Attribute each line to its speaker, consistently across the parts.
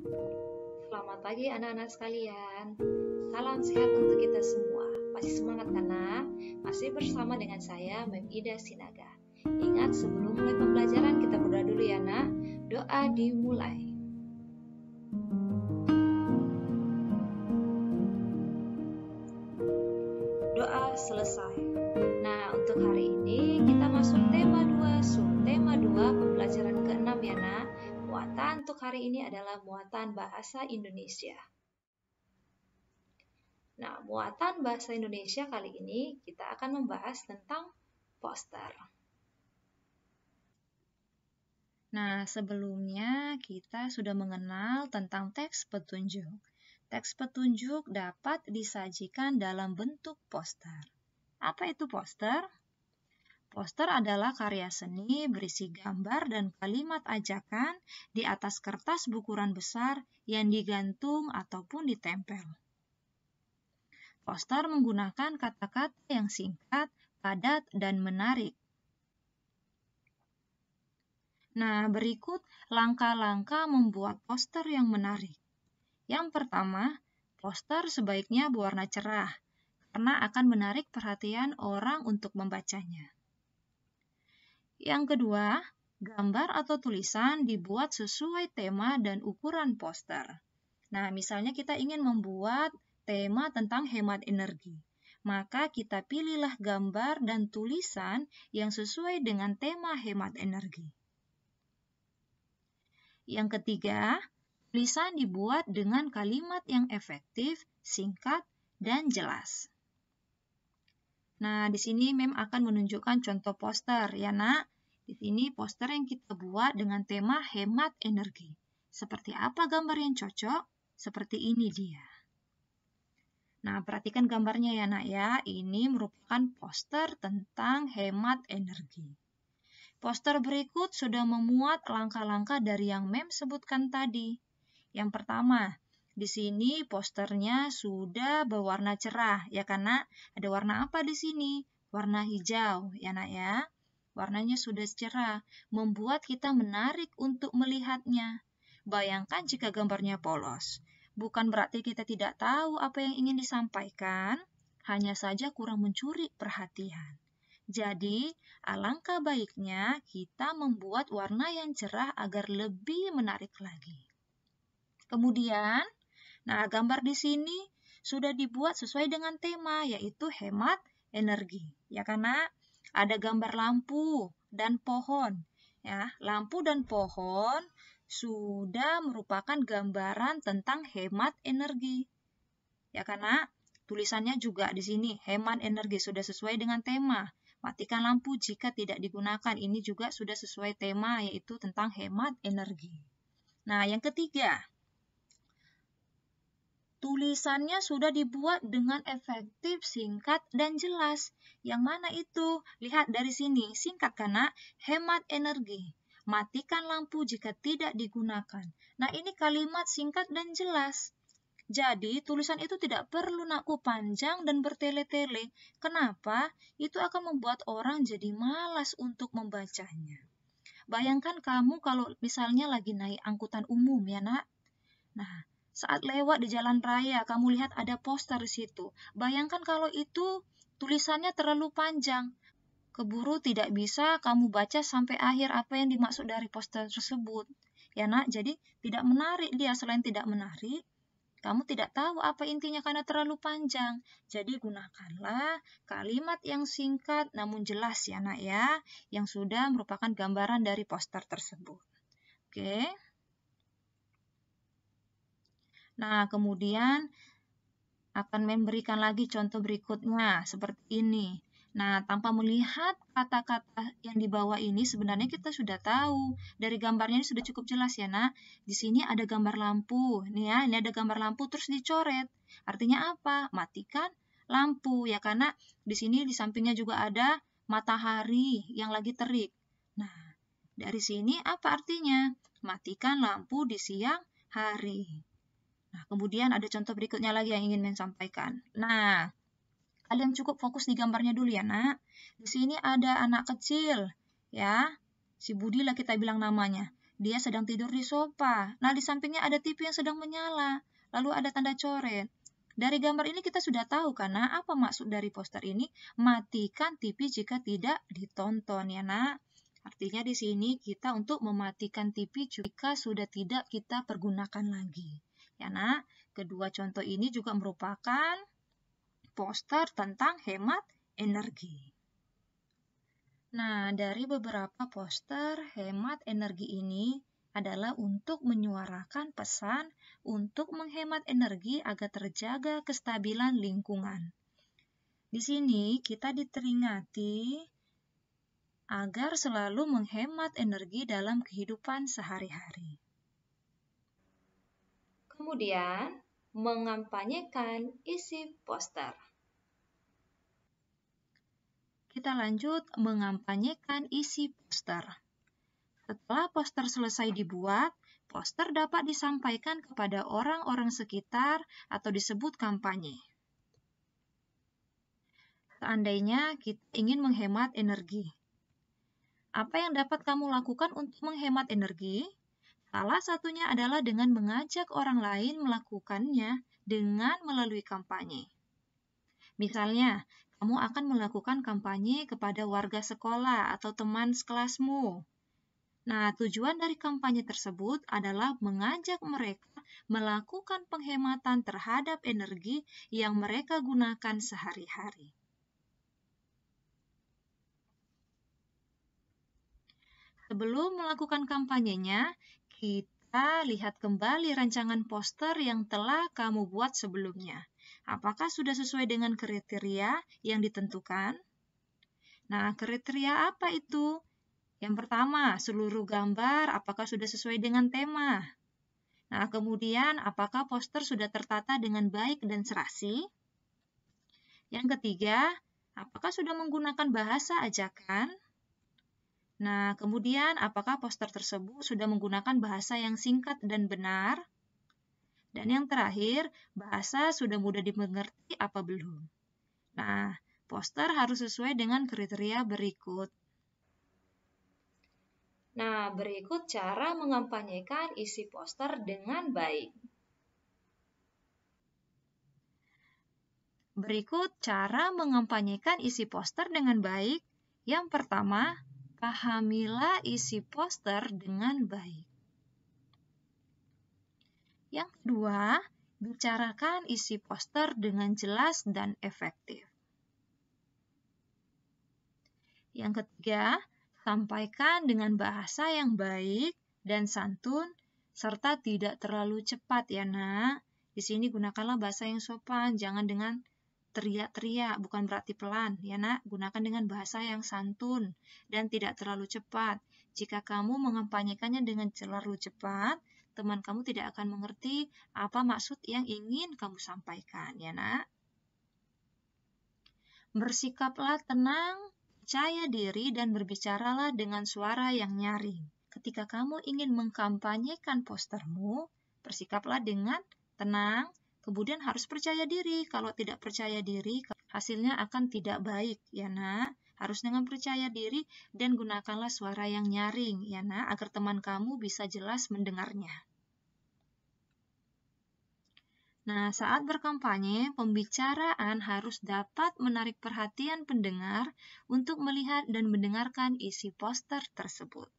Speaker 1: Selamat pagi anak-anak sekalian. Salam sehat untuk kita semua. Masih semangat kan? Masih bersama dengan saya, Mem Ida Sinaga. Ingat sebelum mulai pembelajaran kita berdoa dulu ya nak. Doa dimulai. Doa selesai. Nah, untuk hari ini kita masuk tema 2, subtema 2 pembelajaran ke-6 ya nak. Muatan untuk hari ini adalah muatan bahasa Indonesia. Nah, muatan bahasa Indonesia kali ini kita akan membahas tentang poster. Nah, sebelumnya kita sudah mengenal tentang teks petunjuk. Teks petunjuk dapat disajikan dalam bentuk poster. Apa itu poster? Poster adalah karya seni berisi gambar dan kalimat ajakan di atas kertas berukuran besar yang digantung ataupun ditempel. Poster menggunakan kata-kata yang singkat, padat, dan menarik. Nah, berikut langkah-langkah membuat poster yang menarik. Yang pertama, poster sebaiknya berwarna cerah, karena akan menarik perhatian orang untuk membacanya. Yang kedua, gambar atau tulisan dibuat sesuai tema dan ukuran poster. Nah, misalnya kita ingin membuat tema tentang hemat energi. Maka kita pilihlah gambar dan tulisan yang sesuai dengan tema hemat energi. Yang ketiga, tulisan dibuat dengan kalimat yang efektif, singkat, dan jelas. Nah, di sini Mem akan menunjukkan contoh poster ya nak. Di sini poster yang kita buat dengan tema hemat energi. Seperti apa gambar yang cocok? Seperti ini dia. Nah, perhatikan gambarnya ya nak ya. Ini merupakan poster tentang hemat energi. Poster berikut sudah memuat langkah-langkah dari yang Mem sebutkan tadi. Yang pertama, di sini posternya sudah berwarna cerah, ya karena ada warna apa di sini? Warna hijau, ya nak ya. Warnanya sudah cerah, membuat kita menarik untuk melihatnya. Bayangkan jika gambarnya polos. Bukan berarti kita tidak tahu apa yang ingin disampaikan, hanya saja kurang mencuri perhatian. Jadi, alangkah baiknya kita membuat warna yang cerah agar lebih menarik lagi. Kemudian, nah gambar di sini sudah dibuat sesuai dengan tema, yaitu hemat energi. Ya, karena ada gambar lampu dan pohon. Ya, lampu dan pohon sudah merupakan gambaran tentang hemat energi. Ya, karena tulisannya juga di sini hemat energi sudah sesuai dengan tema. Matikan lampu jika tidak digunakan. Ini juga sudah sesuai tema, yaitu tentang hemat energi. Nah, yang ketiga, tulisannya sudah dibuat dengan efektif, singkat, dan jelas. Yang mana itu? Lihat dari sini, singkat karena hemat energi. Matikan lampu jika tidak digunakan. Nah, ini kalimat singkat dan jelas. Jadi, tulisan itu tidak perlu naku panjang dan bertele-tele. Kenapa? Itu akan membuat orang jadi malas untuk membacanya. Bayangkan kamu kalau misalnya lagi naik angkutan umum ya nak. Nah, saat lewat di jalan raya, kamu lihat ada poster di situ. Bayangkan kalau itu tulisannya terlalu panjang. Keburu tidak bisa kamu baca sampai akhir apa yang dimaksud dari poster tersebut. Ya nak, jadi tidak menarik dia. Selain tidak menarik, kamu tidak tahu apa intinya karena terlalu panjang. Jadi gunakanlah kalimat yang singkat namun jelas ya nak ya, yang sudah merupakan gambaran dari poster tersebut. Oke. Nah, kemudian akan memberikan lagi contoh berikutnya seperti ini. Nah, tanpa melihat kata-kata yang di bawah ini, sebenarnya kita sudah tahu. Dari gambarnya ini sudah cukup jelas ya, nak. Di sini ada gambar lampu. Nih ya, ini ada gambar lampu terus dicoret. Artinya apa? Matikan lampu ya, karena di sini di sampingnya juga ada matahari yang lagi terik. Nah, dari sini apa artinya? Matikan lampu di siang hari. Nah, kemudian ada contoh berikutnya lagi yang ingin saya sampaikan. Nah, kalian cukup fokus di gambarnya dulu ya, nak. Di sini ada anak kecil, ya. Si Budi lah kita bilang namanya. dia sedang tidur di sofa. Nah, di sampingnya ada TV yang sedang menyala, lalu ada tanda coret. Dari gambar ini kita sudah tahu karena apa maksud dari poster ini? Matikan TV jika tidak ditonton ya, Nak. Artinya di sini kita untuk mematikan TV jika sudah tidak kita pergunakan lagi. Ya, Nak. Kedua contoh ini juga merupakan poster tentang hemat energi. Nah, dari beberapa poster hemat energi ini adalah untuk menyuarakan pesan untuk menghemat energi agar terjaga kestabilan lingkungan. Di sini kita diperingati agar selalu menghemat energi dalam kehidupan sehari-hari. Kemudian, mengampanyekan isi poster. Kita lanjut mengampanyekan isi poster. Setelah poster selesai dibuat, poster dapat disampaikan kepada orang-orang sekitar atau disebut kampanye. Seandainya kita ingin menghemat energi. Apa yang dapat kamu lakukan untuk menghemat energi? Salah satunya adalah dengan mengajak orang lain melakukannya dengan melalui kampanye. Misalnya, kamu akan melakukan kampanye kepada warga sekolah atau teman sekelasmu. Nah, tujuan dari kampanye tersebut adalah mengajak mereka melakukan penghematan terhadap energi yang mereka gunakan sehari-hari. Sebelum melakukan kampanyenya, kita lihat kembali rancangan poster yang telah kamu buat sebelumnya. Apakah sudah sesuai dengan kriteria yang ditentukan? Nah, kriteria apa itu? Yang pertama, seluruh gambar apakah sudah sesuai dengan tema? Nah, kemudian apakah poster sudah tertata dengan baik dan serasi? Yang ketiga, apakah sudah menggunakan bahasa ajakan? Nah, kemudian apakah poster tersebut sudah menggunakan bahasa yang singkat dan benar? Dan yang terakhir, bahasa sudah mudah dimengerti apa belum? Nah, poster harus sesuai dengan kriteria berikut. Nah, berikut cara mengampanyekan isi poster dengan baik. Berikut cara mengampanyekan isi poster dengan baik. Yang pertama, pahamilah isi poster dengan baik. Yang kedua, bicarakan isi poster dengan jelas dan efektif. Yang ketiga, sampaikan dengan bahasa yang baik dan santun, serta tidak terlalu cepat ya, Nak. Di sini gunakanlah bahasa yang sopan, jangan dengan teriak-teriak, bukan berarti pelan ya, Nak. Gunakan dengan bahasa yang santun dan tidak terlalu cepat. Jika kamu mengampanyekannya dengan terlalu cepat, teman kamu tidak akan mengerti apa maksud yang ingin kamu sampaikan ya, Nak. Bersikaplah tenang, percaya diri, dan berbicaralah dengan suara yang nyaring. Ketika kamu ingin mengkampanyekan postermu, bersikaplah dengan tenang, kemudian harus percaya diri. Kalau tidak percaya diri, hasilnya akan tidak baik, ya, Nak. Harus dengan percaya diri dan gunakanlah suara yang nyaring, ya, Nak, agar teman kamu bisa jelas mendengarnya. Nah, saat berkampanye, pembicaraan harus dapat menarik perhatian pendengar untuk melihat dan mendengarkan isi poster tersebut.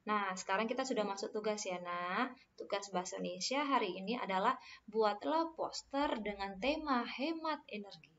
Speaker 1: Nah, sekarang kita sudah masuk tugas ya, Nak. Tugas Bahasa Indonesia hari ini adalah buatlah poster dengan tema hemat energi.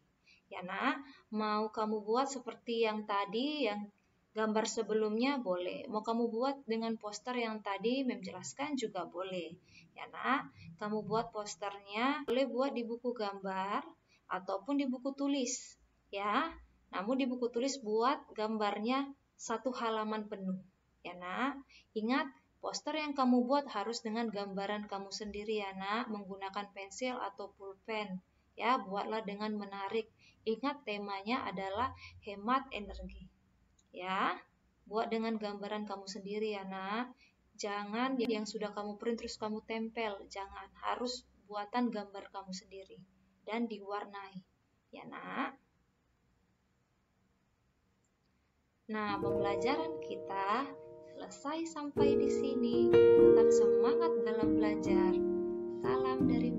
Speaker 1: Ya, Nak, mau kamu buat seperti yang tadi, yang gambar sebelumnya boleh. Mau kamu buat dengan poster yang tadi menjelaskan juga boleh. Ya, Nak, kamu buat posternya boleh buat di buku gambar ataupun di buku tulis. Ya, namun di buku tulis buat gambarnya 1 halaman penuh. Ya, Nak, ingat poster yang kamu buat harus dengan gambaran kamu sendiri ya, Nak, menggunakan pensil atau pulpen. Ya, buatlah dengan menarik. Ingat temanya adalah hemat energi. Ya, buat dengan gambaran kamu sendiri ya, Nak. Jangan yang sudah kamu print terus kamu tempel. Jangan, harus buatan gambar kamu sendiri dan diwarnai. Ya, Nak. Nah, pembelajaran kita selesai sampai di sini. Tetap semangat dalam belajar. Salam dari